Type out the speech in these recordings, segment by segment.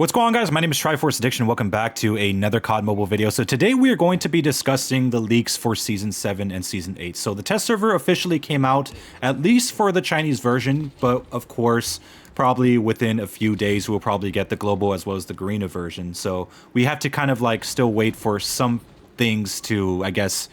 What's going on, guys? My name is Triforce Addiction. Welcome back to another COD mobile video. So today we are going to be discussing the leaks for Season 7 and Season 8. So the test server officially came out, at least for the Chinese version, but of course, probably within a few days, we'll probably get the global as well as the Garena version. So we have to kind of like still wait for some things to, I guess,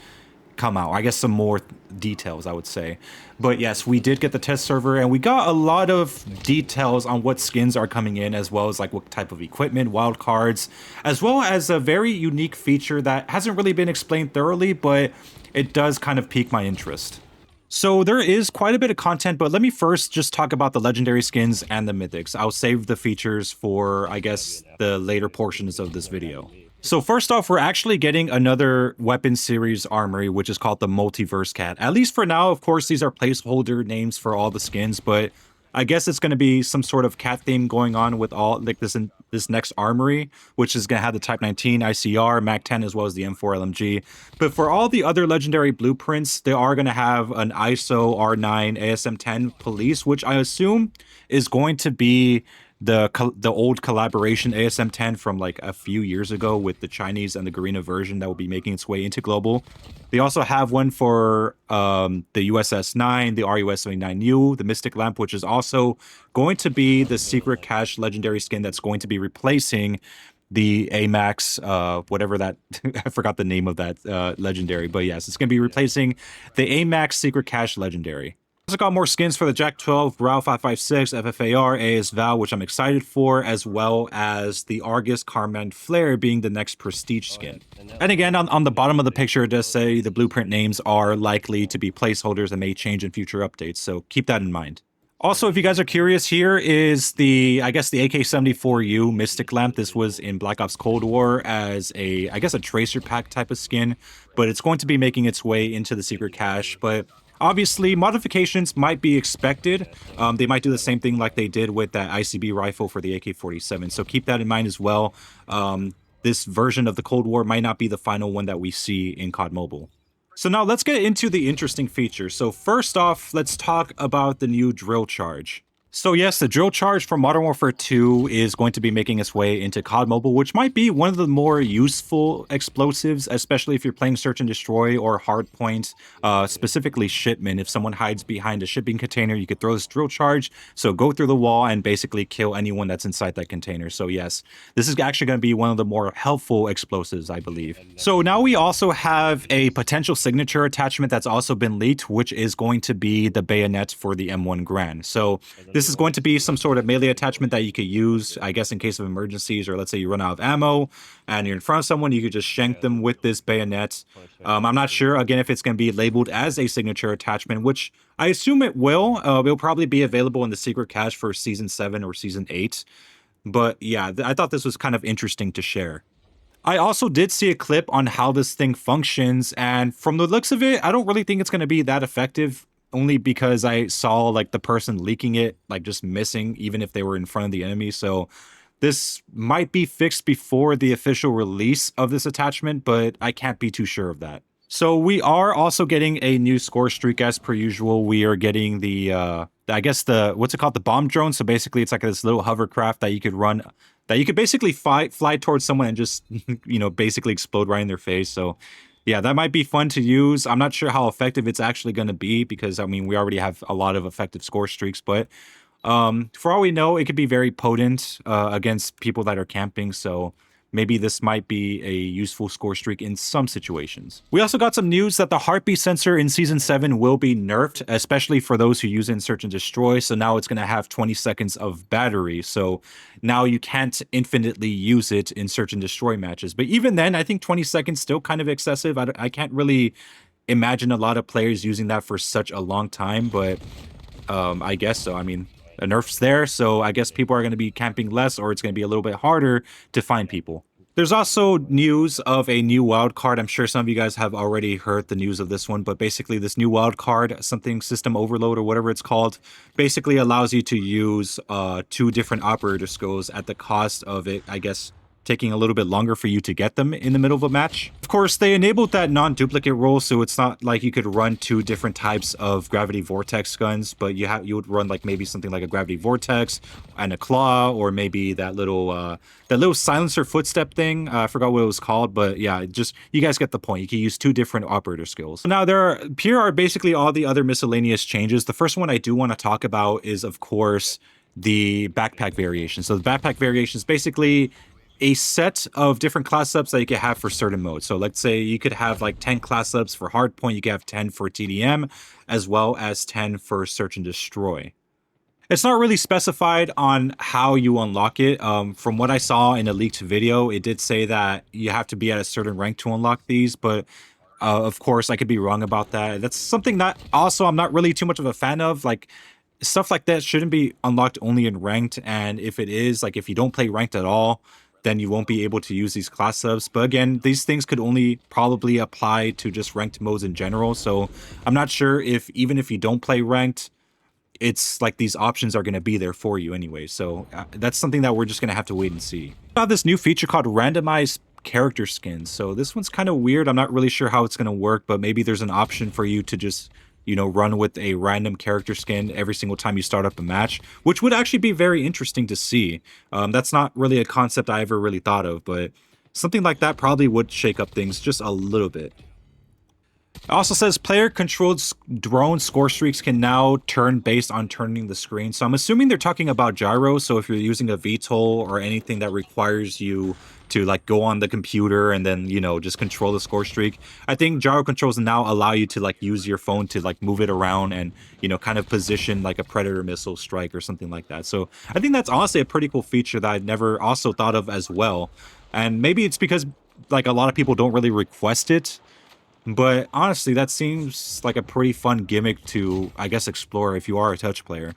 come out. I guess some more details, I would say. But yes, we did get the test server and we got a lot of details on what skins are coming in, as well as like what type of equipment, wild cards, as well as a very unique feature that hasn't really been explained thoroughly, but it does kind of pique my interest. So there is quite a bit of content, but let me first just talk about the legendary skins and the mythics. I'll save the features for, I guess, the later portions of this video. So first off, we're actually getting another weapon series armory, which is called the Multiverse Cat. At least for now, of course, these are placeholder names for all the skins, but I guess it's going to be some sort of cat theme going on with all like this next armory, which is going to have the Type 19, ICR, Mac 10, as well as the M4 LMG. But for all the other legendary blueprints, they are going to have an ISO R9 ASM 10 police, which I assume is going to be the old collaboration ASM 10 from like a few years ago with the Chinese and the Garena version that will be making its way into global. They also have one for the USS 9, the RUS 79U, the Mystic Lamp, which is also going to be the secret cache legendary skin that's going to be replacing the AMAX, whatever that, I forgot the name of that legendary, but yes, it's going to be replacing the AMAX secret cache legendary. Also got more skins for the Jack 12, RAL 556, FFAR, AS Val, which I'm excited for, as well as the Argus Carmine Flare being the next prestige skin. And again, on the bottom of the picture, it does say the blueprint names are likely to be placeholders and may change in future updates, so keep that in mind. Also, if you guys are curious, here is the, I guess, the AK-74U Mystic Lamp. This was in Black Ops Cold War as a, I guess, a tracer pack type of skin, but it's going to be making its way into the secret cache. But obviously, modifications might be expected. They might do the same thing like they did with that ICB rifle for the AK-47, so keep that in mind as well. This version of the Cold War might not be the final one that we see in COD Mobile. So now let's get into the interesting features. So first off, let's talk about the new drill charge. So yes, the drill charge from Modern Warfare 2 is going to be making its way into COD Mobile, which might be one of the more useful explosives, especially if you're playing Search and Destroy or Hardpoint, specifically Shipment. If someone hides behind a shipping container, you could throw this drill charge, so go through the wall and basically kill anyone that's inside that container. So yes, this is actually going to be one of the more helpful explosives, I believe. So now we also have a potential signature attachment that's also been leaked, which is going to be the bayonet for the M1 Grand. So this is going to be some sort of melee attachment that you could use, I guess, in case of emergencies, or let's say you run out of ammo and you're in front of someone, you could just shank them with this bayonet. I'm not sure, again, if it's going to be labeled as a signature attachment, which I assume it will. It'll probably be available in the secret cache for Season 7 or Season 8. But yeah, I thought this was kind of interesting to share. I also did see a clip on how this thing functions, and from the looks of it, I don't really think it's going to be that effective, only because I saw like the person leaking it like just missing even if they were in front of the enemy. So this might be fixed before the official release of this attachment, but I can't be too sure of that. So we are also getting a new score streak as per usual. We are getting the I guess the, what's it called, the bomb drone. So basically it's like this little hovercraft that you could run, that you could basically fly towards someone and just you know, basically explode right in their face. So yeah, that might be fun to use. I'm not sure how effective it's actually going to be because, I mean, we already have a lot of effective score streaks. But for all we know, it could be very potent against people that are camping. So maybe this might be a useful score streak in some situations. We also got some news that the heartbeat sensor in Season 7 will be nerfed, especially for those who use it in Search and Destroy. So now it's going to have 20 seconds of battery. So now you can't infinitely use it in Search and Destroy matches. But even then, I think 20 seconds still kind of excessive. I can't really imagine a lot of players using that for such a long time, but I guess so. I mean, a nerf's there, so I guess people are going to be camping less, or it's going to be a little bit harder to find people. There's also news of a new wildcard. I'm sure some of you guys have already heard the news of this one, but basically this new wildcard, something system overload or whatever it's called, basically allows you to use 2 different operator skills at the cost of it, I guess, taking a little bit longer for you to get them in the middle of a match. Of course, they enabled that non-duplicate rule, so it's not like you could run two different types of gravity vortex guns, but you would run like maybe something like a gravity vortex and a claw, or maybe that little silencer footstep thing. I forgot what it was called, but yeah, just you guys get the point. You can use two different operator skills. Now here are basically all the other miscellaneous changes. The first one I do want to talk about is, of course, the backpack variation. So the backpack variation is basically a set of different class ups that you could have for certain modes. So let's say you could have like 10 class ups for hardpoint, you could have 10 for TDM, as well as 10 for search and destroy. It's not really specified on how you unlock it. From what I saw in a leaked video, it did say that you have to be at a certain rank to unlock these, but of course, I could be wrong about that. That's something that also I'm not really too much of a fan of. Like, stuff like that shouldn't be unlocked only in ranked, and if it is, like if you don't play ranked at all, then you won't be able to use these class subs. But again, these things could only probably apply to just ranked modes in general, so I'm not sure if even if you don't play ranked, it's like these options are going to be there for you anyway. So that's something that we're just going to have to wait and see. I have this new feature called randomized character skins. So this one's kind of weird. I'm not really sure how it's going to work, but maybe there's an option for you to just, you know, run with a random character skin every single time you start up a match, which would actually be very interesting to see. That's not really a concept I ever really thought of, but something like that probably would shake up things just a little bit. It also says player-controlled drone score streaks can now turn based on turning the screen. So I'm assuming they're talking about gyro. So if you're using a VTOL or anything that requires you to like go on the computer and then, you know, just control the score streak, I think gyro controls now allow you to like use your phone to like move it around and, you know, kind of position like a predator missile strike or something like that. So I think that's honestly a pretty cool feature that I'd never also thought of as well. And maybe it's because like a lot of people don't really request it. But honestly, that seems like a pretty fun gimmick to, I guess, explore if you are a touch player.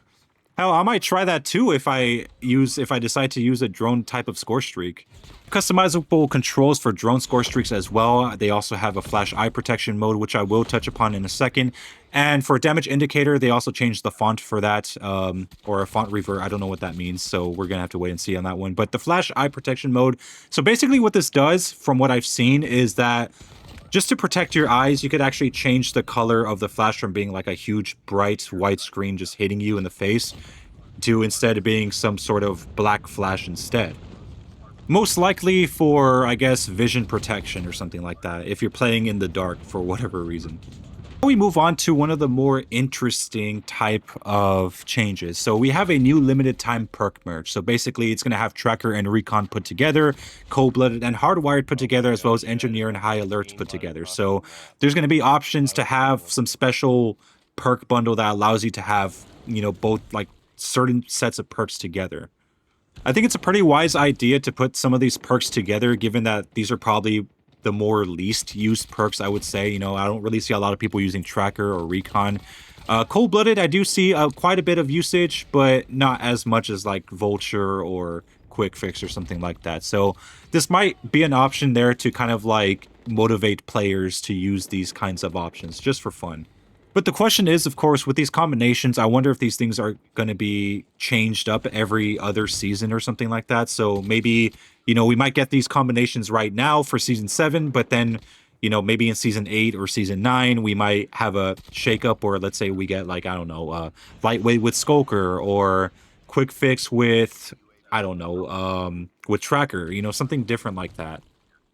Hell, I might try that too if I decide to use a drone type of score streak. Customizable controls for drone score streaks as well. They also have a flash eye protection mode, which I will touch upon in a second. And for damage indicator, they also changed the font for that, or a font revert. I don't know what that means, so we're gonna have to wait and see on that one. But the flash eye protection mode. So basically, what this does, from what I've seen, is that just to protect your eyes, you could actually change the color of the flash from being like a huge, bright, white screen just hitting you in the face to instead being some sort of black flash instead. Most likely for, I guess, vision protection or something like that, if you're playing in the dark for whatever reason. We move on to one of the more interesting type of changes. So we have a new limited time perk merge. So basically it's going to have tracker and recon put together, cold-blooded and hardwired put together, as well as engineer and high alert put together. So there's going to be options to have some special perk bundle that allows you to have, you know, both like certain sets of perks together. I think it's a pretty wise idea to put some of these perks together, given that these are probably the more least used perks, I would say. You know, I don't really see a lot of people using tracker or recon. Cold-blooded, I do see quite a bit of usage, but not as much as like vulture or quick fix or something like that. So this might be an option there to kind of like motivate players to use these kinds of options just for fun. But the question is, of course, with these combinations, I wonder if these things are going to be changed up every other season or something like that. So maybe, you know, we might get these combinations right now for season 7, but then, you know, maybe in season 8 or season 9, we might have a shakeup, or let's say we get like, I don't know, lightweight with Skulker, or quick fix with, I don't know, with tracker, you know, something different like that.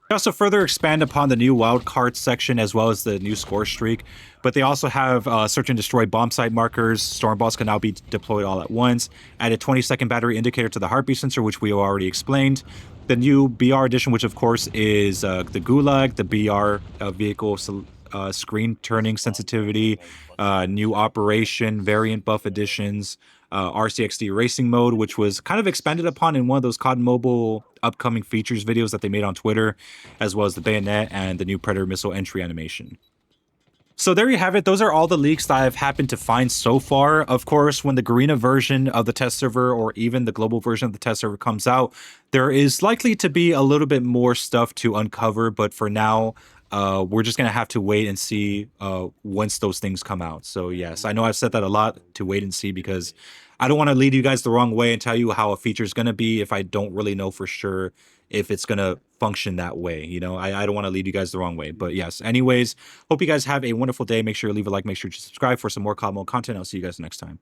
They also further expand upon the new wildcard section as well as the new score streak, but they also have search and destroy bomb site markers. Storm balls can now be deployed all at once. Add a 20-second battery indicator to the heartbeat sensor, which we already explained. The new BR edition, which of course is the Gulag, the BR vehicle screen turning sensitivity, new operation, variant buff additions, RCXD racing mode, which was kind of expanded upon in one of those COD Mobile upcoming features videos that they made on Twitter, as well as the bayonet and the new Predator missile entry animation. So there you have it. Those are all the leaks that I've happened to find so far. Of course, when the Garena version of the test server or even the global version of the test server comes out, there is likely to be a little bit more stuff to uncover. But for now, We're just gonna have to wait and see once those things come out. So yes, I know I've said that a lot, to wait and see, because I don't want to lead you guys the wrong way and tell you how a feature is gonna be if I don't really know for sure if it's gonna function that way. I don't want to lead you guys the wrong way. But yes, anyways, hope you guys have a wonderful day. Make sure you leave a like, make sure to subscribe for some more COD mode content. I'll see you guys next time.